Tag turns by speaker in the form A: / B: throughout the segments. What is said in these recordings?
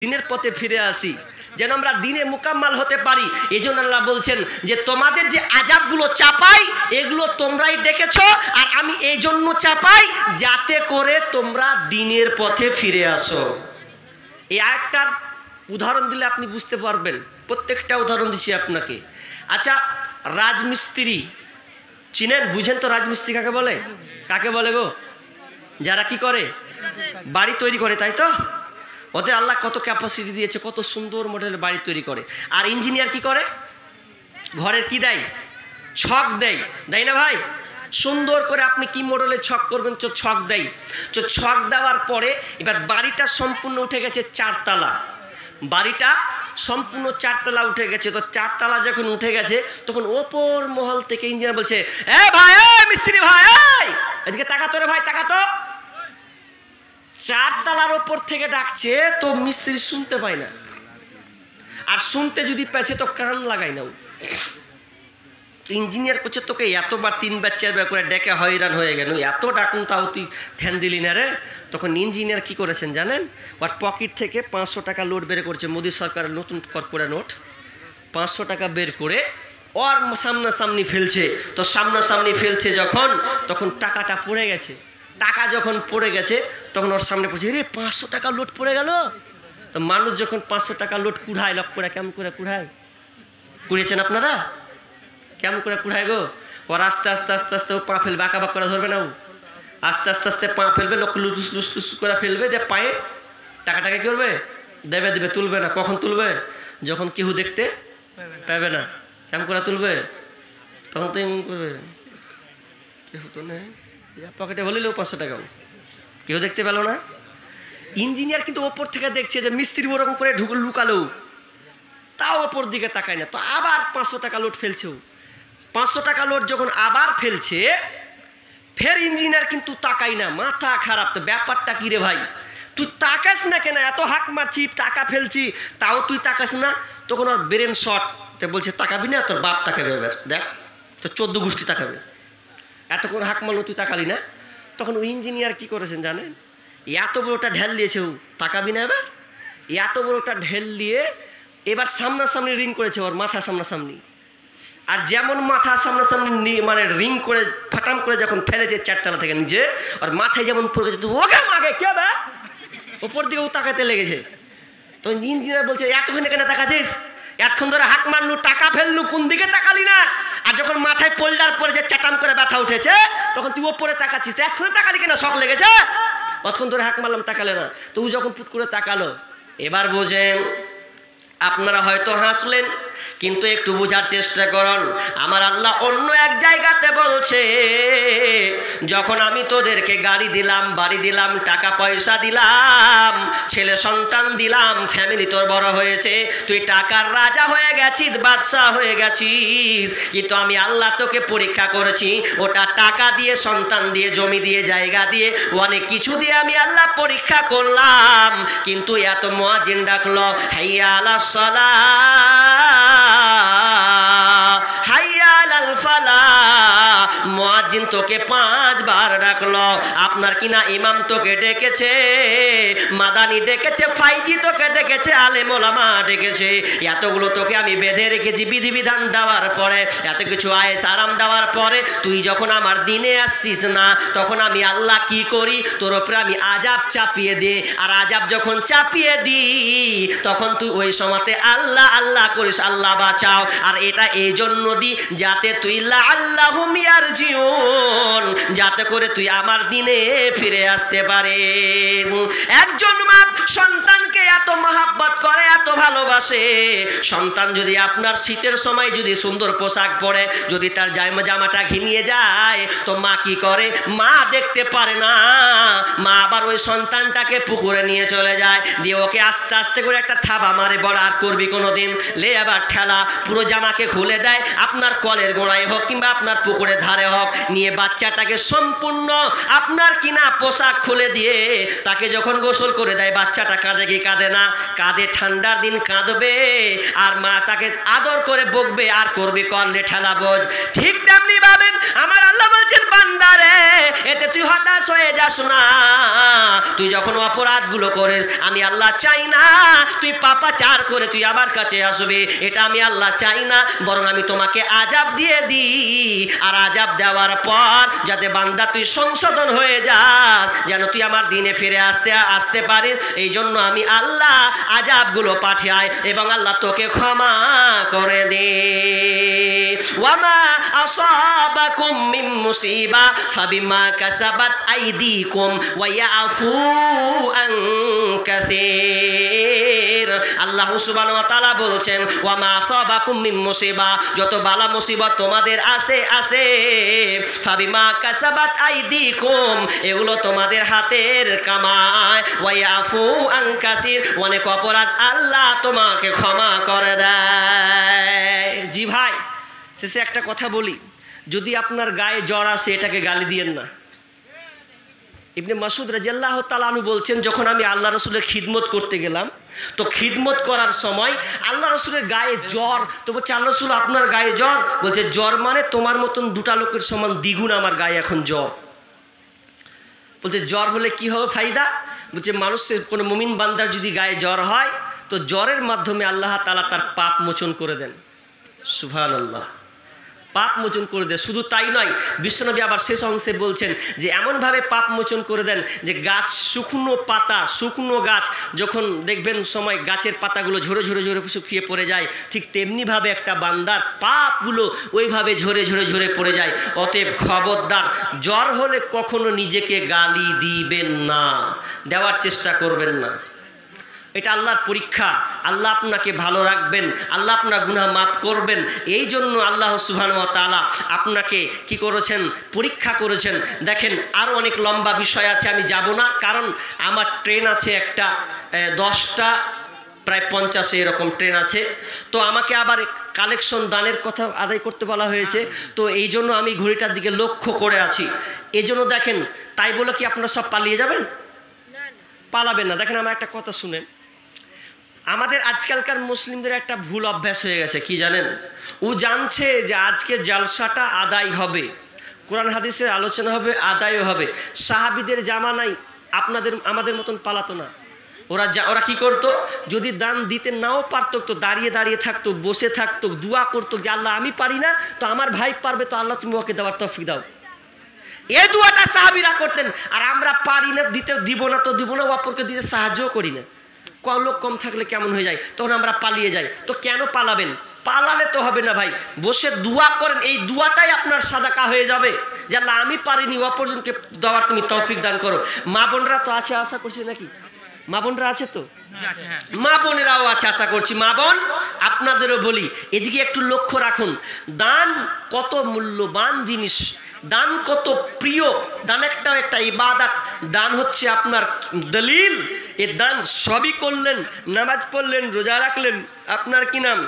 A: দিনের পথে ফিরে আসি, যেন আমরা দিনে মুকাম্মাল হতে পারি। এই জন্য আল্লাহ বলছেন যে তোমাদের যে আযাবগুলো চাপাই এগুলো তোমরাই ডেকেছো, আর আমি এই জন্য চাপাই যাতে করে তোমরা দিনের পথে ফিরে আসো। এই আরেকটার উদাহরণ দিলে আপনি বুঝতে পারবেন। প্রত্যেকটা উদাহরণ দিচ্ছি আপনাকে। আচ্ছা, রাজমিস্ত্রি চিনেন, বুঝেন তো রাজমিস্ত্রি কাকে বলে? কাকে বলে গো? যারা কি করে, বাড়ি তৈরি করে, তাই তো? ওদের আল্লাহ কত ক্যাপাসিটি দিয়েছে, কত সুন্দর মডেলের বাড়ি তৈরি করে। আর ইঞ্জিনিয়ার কি করে? ঘরের কি দেয়? ছক দেয়, দেয় না ভাই? সুন্দর করে আপনি কি মডেলের ছক করবেন, ছক দেয়। তো ছক দেওয়ার পরে এবার বাড়িটা সম্পূর্ণ উঠে গেছে 4 তলা। বাড়িটা সম্পূর্ণ 4 তলা উঠে গেছে। তো 4 তলা যখন উঠে গেছে তখন ওপর মহল থেকে ইঞ্জিনিয়ার বলছে, এ ভাই, এ মিস্ত্রি ভাই, এদিকে তাকাতো রে ভাই, তাকাতো। 4 তলার ওপর থেকে ডাকছে, তো মিস্ত্রি শুনতে পায় না। আর শুনতে যদি পেয়েছে তো কান লাগাই না। ইঞ্জিনিয়ার করছে, তোকে এতবার 3বার 4বার করে ডেকে হয়রান হয়ে গেল, এত ডাকুন তাও তুই ধ্যান দিলি না রে। তখন ইঞ্জিনিয়ার কি করেছেন জানেন? ওর পকেট থেকে 500 টাকা নোট বের করেছে, মোদী সরকারের নতুন কর্পোরা নোট। 500 টাকা বের করে ওর সামনাসামনি ফেলছে। তো সামনাসামনি ফেলছে যখন, তখন টাকাটা পড়ে গেছে। টাকা যখন পড়ে গেছে তখন ওর সামনে পড়ছে, রে 500 টাকা লোট পড়ে গেল। তো মানুষ যখন 500 টাকা লোট কুড়ায়, লক করে কেমন করে কুড়ায়? কুড়িয়েছেন আপনারা? কেমন করে কুড়ায় গো? ওর আস্তে আস্তে আস্তে আস্তে ও পা ফেলবে, আঁকা বাক করা ধরবে না। ও আস্তে আস্তে আস্তে পা ফেলবে, লোক লুস লুস লুস করে ফেলবে, দিয়ে পায়ে টাকাটাকে কী করবে? দেবে দেবে, তুলবে না। কখন তুলবে? যখন কেউ দেখতে পাবে না। কেমন করে তুলবে? তখন তো এমন করবে, কেউ তো নেই পকেটে বলিলেও 500 টাকাও কেউ দেখতে পেল না। ইঞ্জিনিয়ার কিন্তু ওপর থেকে দেখছে যে মিস্ত্রি ওরকম করে লুকালো, তাও ওপর দিকে তাকায় না। তো আবার 500 টাকা লোট ফেলছেও। 500 টাকা লোট যখন আবার ফেলছে, ফের ইঞ্জিনিয়ার কিন্তু তাকাই না, মাথা খারাপ। তো ব্যাপারটা কি রে ভাই, তুই তাকাস না কেন? এত হাঁক মারছি, টাকা ফেলছি, তাও তুই তাকাস না। তখন ওর ব্রেন শর্ট, তো বলছে তাকাবি না, তোর বাপ তাকাবে, এবার দেখ তো 14 গোষ্ঠী তাকাবে। এতক্ষণ হাঁক মারলো, তুই তাকালি না। তখন ওই ইঞ্জিনিয়ার কি করেছেন জানেন? এত বড়টা ঢেল দিয়েছে, ও তাকাবি না এবার। এত বড়টা ঢেল দিয়ে এবার সামনাসামনি রিং করেছে, ওর মাথা সামনাসামনি। আর যেমন মাথা সামনাসামনি মানে রিং করে ফাটাম করে যখন ফেলেছে 4 তলা থেকে নিচে, ওর মাথায় যেমন পড়ে গেছে, ওকে মাগে কে বে ওপর দিকে ও তাকাতে লেগেছে। তো ইঞ্জিনিয়ার বলছে, এতক্ষণ এখানে তাকাছিস, এতক্ষণ ধরে হাত মারলু, টাকা ফেললু, কোন দিকে তাকালি না? আর যখন মাথায় পোল্ডার পড়েছে, চাটাম করে ব্যথা উঠেছে, তখন তুই ওপরে তাকাচ্ছিস, এতক্ষণ তাকালি কিনা? শখ লেগেছে, অতক্ষণ ধরে হাঁক মারলাম, তাকালে না। তো ও যখন পুট করে তাকালো, এবার বোঝেন। আপনারা হয়তো হাসলেন, কিন্তু একটু বোঝার চেষ্টা করুন। আমার আল্লাহ অন্য এক জায়গাতে বলছে, যখন আমি তোদেরকে গাড়ি দিলাম, বাড়ি দিলাম, টাকা পয়সা দিলাম, ছেলে সন্তান দিলাম, ফ্যামিলি তোর বড় হয়েছে, তুই টাকার রাজা হয়ে গেছিস, বাদশা হয়ে গেছিস, কিন্তু আমি আল্লাহ তোকে পরীক্ষা করেছি। ওটা টাকা দিয়ে, সন্তান দিয়ে, জমি দিয়ে, জায়গা দিয়ে, অনেক কিছু দিয়ে আমি আল্লাহ পরীক্ষা করলাম। কিন্তু এত মুয়াজ্জিন ডাকলো, হাইয়া আলাস সালাহ, হাইয়া আলাল ফালাহ, মুয়াজ্জিন তোকে 5 বার ডাকলো। আপনার কিনা ইমাম তোকে ডেকেছে, মাদানি ডেকেছে, ফাইজি তোকে ডেকেছে, আলেম ওলামা ডেকেছে। এতগুলো তোকে আমি বেঁধে রেখেছি বিধিবিধান দেওয়ার পরে, এত কিছু আয়েস আরাম দেওয়ার পরে, তুই যখন আমার দিনে আসছিস না, তখন আমি আল্লাহ কি করি? তোর উপরে আমি আযাব চাপিয়ে দে। আর আযাব যখন চাপিয়ে দিই, তখন তুই ওই সময়তে আল্লাহ আল্লাহ করিস, আল্লাহ বাঁচাও। আর এটা এই জন্য দি যাতে তুই লাআল্লাহুম ইয়ারজিউন, যাতে করে তুই আমার দিনে ফিরে আসতে পারিস। একজন মা সন্তানকে এত মহাব্বত করে, এত ভালোবাসে। সন্তান যদি আপনার শীতের সময় যদি সুন্দর পোশাক পরে, যদি তার জামাটা ঘিমিয়ে যায়, তো মা কি করে? মা দেখতে পারে না, মা আবার ওই সন্তানটাকে পুকুরে নিয়ে চলে যায়, দিয়ে ওকে আস্তে আস্তে করে একটা থাবা মারে, বড় আর করবি কোনোদিন, লে আবার ঠেলা, পুরো জামাকে খুলে দেয়, আপনার কলের গোড়ায় হোক কিংবা আপনার পুকুরের ধারে হোক, নিয়ে বাচ্চাটাকে সম্পূর্ণ আপনার কিনা পোশাক খুলে দিয়ে তাকে যখন গোসল করে দেয়, বাচ্চাটা কাঁদে কি কাঁদে না? কাঁদে। ঠান্ডার দিন কাঁদবে, আর মা তাকে আদর করে বকবে, আর করবি করলে ঠেলা বোঝ। ঠিক তেমনি ভাবেন আমার আল্লাহ বলছেন, বান্দারে, এতে তুই হতাশ হয়ে যাস না। তুই যখন অপরাধগুলো করিস, আমি আল্লাহ চাই না তুই পাপাচার করে তুই আমার কাছে আসবি, এটা আমি আল্লাহ চাই না। বরং আমি তোমাকে আযাব দিয়ে দিই, আর আযাব দেওয়ার পর যাতে বান্দা তুই সংশোধন হয়ে যাস, যেন তুই আমার দিনে ফিরে আসতে পারিস, এই জন্য আমি আল্লাহ আযাবগুলো পাঠাই এবং আল্লাহ তোকে ক্ষমা করে দে। ওয়ামা আসাবাকুম মিন মুসিবা ফাবিমা কাসাবাত আইদিকুম ওয়া ইয়াফু আন কাসীর। আল্লাহ সুবহানাহু ওয়া তাআলা বলছেন, ওয়ামা আসাবাকুম মিন মুসিবা, যত বালা মুসিবত তোমাদের আছে ফাবিমা কাসাবাত আইদিকুম, এগুলো তোমাদের হাতের কামাই, ওয়া ইয়াফু আন কাসীর, অনেক অপরাধ আল্লাহ তোমাকে ক্ষমা করে দেয়। জি ভাই, শেষে একটা কথা বলি, যদি আপনার গায়ে জ্বর আসে এটাকে গালি দিয়েন না। ইবনে মাসউদ রাদিয়াল্লাহু তাআলা আনহু বলছেন, যখন আমি আল্লাহ রাসূলের খিদমত করতে গেলাম, তো খিদমত করার সময় আল্লাহ রাসূলের গায়ে জ্বর, তো বলছে আল্লাহ রাসূল আপনার গায়ে জ্বর? বলছে জ্বর মানে তোমার মতন দুটা লোকের সমান দ্বিগুণ আমার গায়ে এখন জ্বর। বলছে জ্বর হলে কি হবে ফায়দা? বলছে মানুষের কোনো মুমিন বান্দার যদি গায়ে জ্বর হয়, তো জ্বরের মাধ্যমে আল্লাহ তাআলা তার পাপ মোচন করে দেন। সুবহানাল্লাহ, পাপ মোচন করে দেন। শুধু তাই নয়, বিশ্বনবী আবার শেষ অংশে বলছেন যে এমনভাবে পাপ মোচন করে দেন যে গাছ, শুকনো পাতা, শুকনো গাছ যখন দেখবেন সময় গাছের পাতাগুলো ঝরে ঝরে ঝরে শুকিয়ে পড়ে যায়, ঠিক তেমনিভাবে একটা বান্দার পাপগুলো ওইভাবে ঝরে ঝরে ঝরে পড়ে যায়। অতএব খবরদার, জ্বর হলে কখনো নিজেকে গালি দিবেন না, দেওয়ার চেষ্টা করবেন না। এটা আল্লাহর পরীক্ষা, আল্লাহ আপনাকে ভালো রাখবেন, আল্লাহ আপনার গুনাহ মাফ করবেন। এই জন্য আল্লাহ সুবহানাহু ওয়া তাআলা আপনাকে কি করেছেন? পরীক্ষা করেছেন। দেখেন, আরও অনেক লম্বা বিষয় আছে, আমি যাব না, কারণ আমার ট্রেন আছে একটা 10টা প্রায় 50 এরকম ট্রেন আছে। তো আমাকে আবার কালেকশন দানের কথা আদায় করতে বলা হয়েছে, তো এই জন্য আমি ঘড়িটার দিকে লক্ষ্য করে আছি। এই জন্য দেখেন, তাই বলে কি আপনারা সব পালিয়ে যাবেন? পালাবেন না। দেখেন, আমার একটা কথা শুনেন, আমাদের আজকালকার মুসলিমদের একটা ভুল অভ্যাস হয়ে গেছে, কি জানেন? ও জানছে যে আজকে জালসাটা আদায় হবে, কোরআন হাদিসের আলোচনা হবে, আদায়ও হবে। সাহাবীদের জামানায় আমাদের মতন পালাতো না। ওরা কি করতো? যদি দান দিতে নাও পারতো তো দাঁড়িয়ে দাঁড়িয়ে থাকতো, বসে থাকতো, দোয়া করতো যে আল্লাহ আমি পারি না, তো আমার ভাই পারবে, তো আল্লাহ তুমি ওকে দেওয়ার তৌফিক দাও। এই দোয়াটা সাহাবীরা করতেন। আর আমরা পারি না, দিতে দিব না তো দিব না, অপরকে দিতে সাহায্যও করি না। লোক কম থাকলে কেমন হয়ে যায়, তখন আমরা পালিয়ে যাই। তো কেন পালাবেন? পালালে তো হবে না ভাই, বসে দোয়া করেন, এই দোয়াটাই আপনার সাদাকা হয়ে যাবে যে আল্লাহ আমি পারিনি, অপরজনকে দেওয়ার তুমি তৌফিক দান করো। মা বোনরা তো আছে, আশা করছি নাকি? মা বোনরা আছে তো? মা বোনেরাও আছে, আশা করছি। মা বোন, আপনাদেরও বলি, এদিকে একটু লক্ষ্য রাখুন। দান কত মূল্যবান জিনিস, দান কত প্রিয়, দান একটা ইবাদত। দান হচ্ছে আপনার দলিল। এ দান সবই করলেন, নামাজ পড়লেন, রোজা রাখলেন, আপনার কি নাম,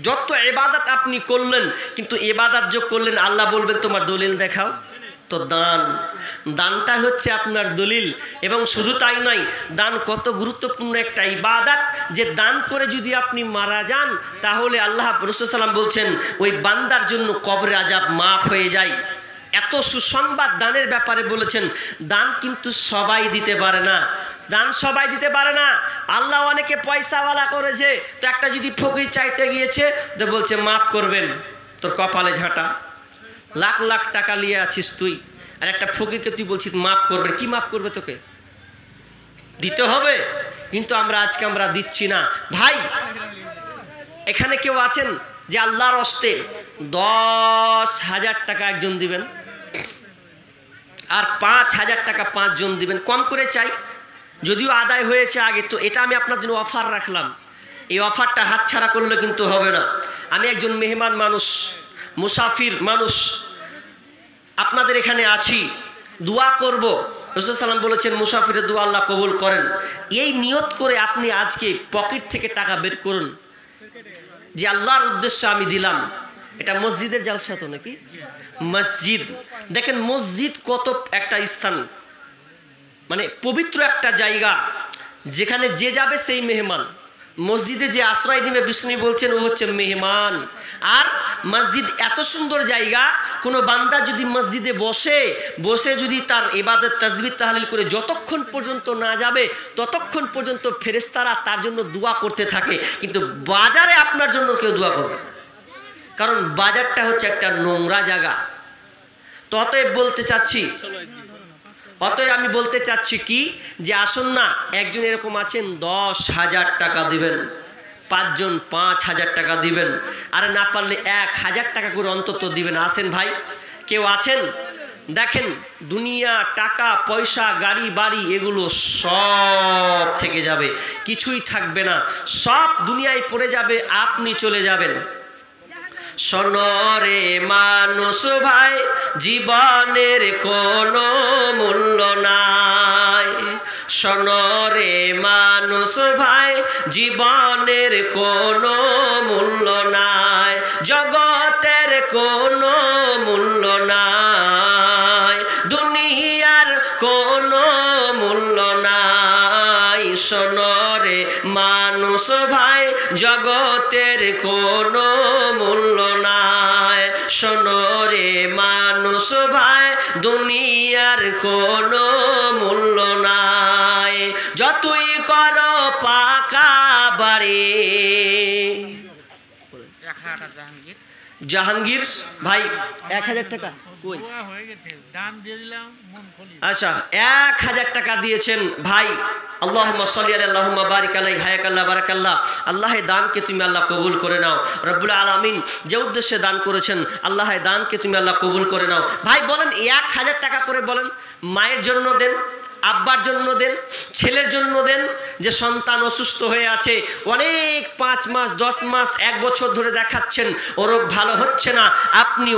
A: যত ইবাদত আপনি করলেন, কিন্তু ইবাদত যে করলেন আল্লাহ বলবেন তোমার দলিল দেখাও। তো দানটা হচ্ছে আপনার দলিল। এবং শুধু তাই নয়, দান কত গুরুত্বপূর্ণ একটা ইবাদত যে দান করে যদি আপনি মারা যান, তাহলে আল্লাহ রাসূল সাল্লাল্লাহু আলাইহি ওয়াসাল্লাম বলছেন ওই বান্দার জন্য কবরে আযাব মাফ হয়ে যায়। এত সুসংবাদ দানের ব্যাপারে বলেছেন। দান কিন্তু সবাই দিতে পারে না, দান সবাই দিতে পারে না। আল্লাহ অনেকে পয়সাওয়ালা করেছে, তো একটা যদি ফকির চাইতে গিয়েছে তো বলছে মাফ করবেন, তোর কপালে ঝাঁটা, লাখ লাখ টাকা নিয়ে আছিস তুই, আর একটা ফকিরকে তুই বলছিস মাফ করবেন। কি মাফ করবে? তোকে দিতে হবে। কিন্তু আজকে আমরা দিচ্ছি না। ভাই, এখানে কেউ আছেন যে আল্লাহর হস্তে 10,000 টাকা একজন দিবেন আর 5,000 টাকা 5 জন দিবেন? কম করে চাই, যদিও আদায় হয়েছে আগে। তো এটা আমি আপনার জন্য অফার রাখলাম, এই অফারটা হাতছাড়া করলে কিন্তু হবে না। আমি একজন মেহমান মানুষ, মুসাফির মানুষ, আপনাদের এখানে আছি, দোয়া করব। রাসূল সাল্লাল্লাহু আলাইহি ওয়াসাল্লাম বলেছেন মুসাফিরের দোয়া আল্লাহ কবুল করেন। এই নিয়ত করে আপনি আজকে পকেট থেকে টাকা বের করুন যে আল্লাহর উদ্দেশ্যে আমি দিলাম। এটা মসজিদের জালসা তো নাকি? মসজিদ, দেখেন মসজিদ কত একটা স্থান, মানে পবিত্র একটা জায়গা, যেখানে যে যাবে সেই মেহমান। মসজিদে যে আশ্রয় নিবে বিষ্ণু বলছেন ও হচ্ছে মেহমান। আর মসজিদ এত সুন্দর জায়গা, কোনো বান্দা যদি মসজিদে বসে যদি তার ইবাদত তাসবিহ তাহলিল করে যতক্ষণ পর্যন্ত না যাবে ততক্ষণ পর্যন্ত ফেরেশতারা তার জন্য দোয়া করতে থাকে। কিন্তু বাজারে আপনার জন্য কেউ দোয়া করবে, কারণ বাজারটা হচ্ছে একটা নোংরা জায়গা। অতএব আমি বলতে চাচ্ছি কি, যে আসুন না, একজন এরকম আছেন 10,000 টাকা দিবেন, 5 জন 5,000 টাকা দিবেন, আর না পারলে 1,000 টাকা করে অন্তত দিবেন। আসেন ভাই, কেউ আছেন? দেখেন, দুনিয়া, টাকা পয়সা, গাড়ি বাড়ি এগুলো সব থেকে যাবে, কিছুই থাকবে না, সব দুনিয়ায় পড়ে যাবে, আপনি চলে যাবেন। শোনরে মানুষ ভাই, জীবনের কোনো মূল্য নাই। শোনরে মানুষ ভাই, জীবনের কোনো মূল্য নাই, জগতের কোনো মূল্য নাই, দুনিয়ার কোনো মূল্য নাই। শোনরে মানুষ ভাই, জগতের কোনো মূল্য নাই। শোনরে মানুষ ভাই, দুনিয়ার কোনো মূল্য নাই। যতই করো পাকা বাড়ি। জাহাঙ্গীর ভাই 1,000 টাকা কই? আচ্ছা, 1,000 টাকা দিয়েছেন ভাই। আল্লাহুম্মা সাল্লি আলা আল্লাহুম্মা বারিক আলাইহি হায়াকাল্লাহ বারাকাল্লাহ। আল্লাহের দানকে তুমি আল্লাহ কবুল করে নাও। রব্বুল আলামিন যে উদ্দেশ্যে দান করেছেন, আল্লাহের দানকে তুমি আল্লাহ কবুল করে নাও। ভাই বলেন, 1,000 টাকা করে বলেন, মায়ের জন্য দেন, আব্বার জন্য দেন, ছেলের জন্য দেন, যে সন্তান অসুস্থ হয়ে আছে, অনেক 5 মাস 10 মাস 1 বছর ধরে দেখাচ্ছেন, ওর ভালো হচ্ছে না, আপনি